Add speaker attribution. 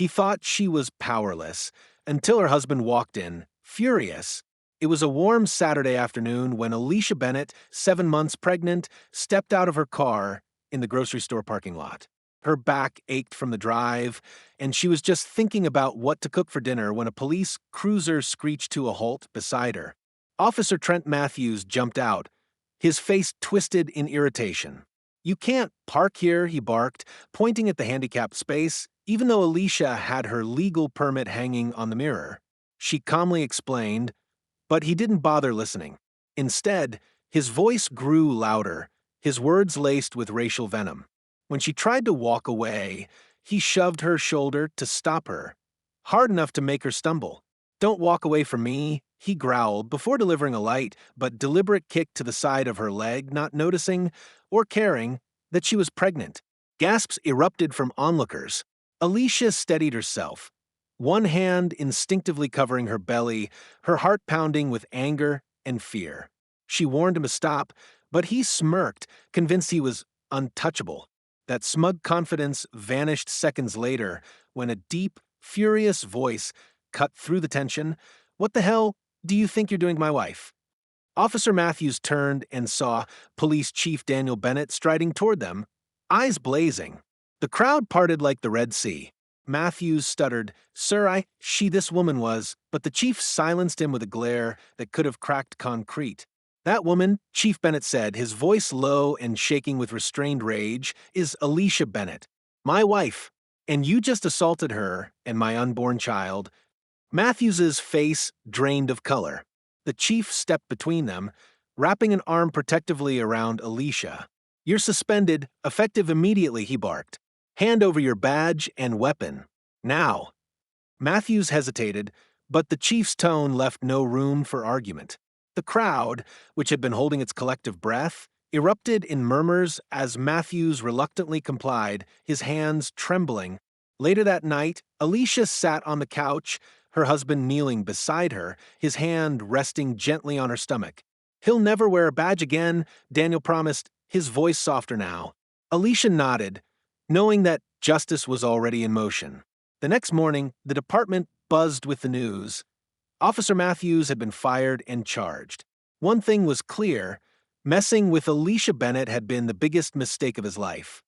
Speaker 1: He thought she was powerless until her husband walked in, furious. It was a warm Saturday afternoon when Alicia Bennett, 7 months pregnant, stepped out of her car in the grocery store parking lot. Her back ached from the drive, and she was just thinking about what to cook for dinner when a police cruiser screeched to a halt beside her. Officer Trent Matthews jumped out, his face twisted in irritation. "You can't park here," he barked, pointing at the handicapped space, even though Alicia had her legal permit hanging on the mirror. She calmly explained, but he didn't bother listening. Instead, his voice grew louder, his words laced with racial venom. When she tried to walk away, he shoved her shoulder to stop her, hard enough to make her stumble. "Don't walk away from me," he growled before delivering a light but deliberate kick to the side of her leg, not noticing or caring that she was pregnant. Gasps erupted from onlookers. Alicia steadied herself, one hand instinctively covering her belly, her heart pounding with anger and fear. She warned him to stop, but he smirked, convinced he was untouchable. That smug confidence vanished seconds later when a deep, furious voice cut through the tension. "What the hell do you think you're doing to my wife?" Officer Matthews turned and saw Police Chief Daniel Bennett striding toward them, eyes blazing. The crowd parted like the Red Sea. Matthews stuttered, "Sir, this woman was," but the chief silenced him with a glare that could have cracked concrete. "That woman," Chief Bennett said, his voice low and shaking with restrained rage, "is Alicia Bennett, my wife, and you just assaulted her and my unborn child." Matthews's face drained of color. The chief stepped between them, wrapping an arm protectively around Alicia. "You're suspended, effective immediately," he barked. "Hand over your badge and weapon. Now." Matthews hesitated, but the chief's tone left no room for argument. The crowd, which had been holding its collective breath, erupted in murmurs as Matthews reluctantly complied, his hands trembling. Later that night, Alicia sat on the couch, her husband kneeling beside her, his hand resting gently on her stomach. "He'll never wear a badge again," Daniel promised, his voice softer now. Alicia nodded, knowing that justice was already in motion. The next morning, the department buzzed with the news. Officer Matthews had been fired and charged. One thing was clear: messing with Alicia Bennett had been the biggest mistake of his life.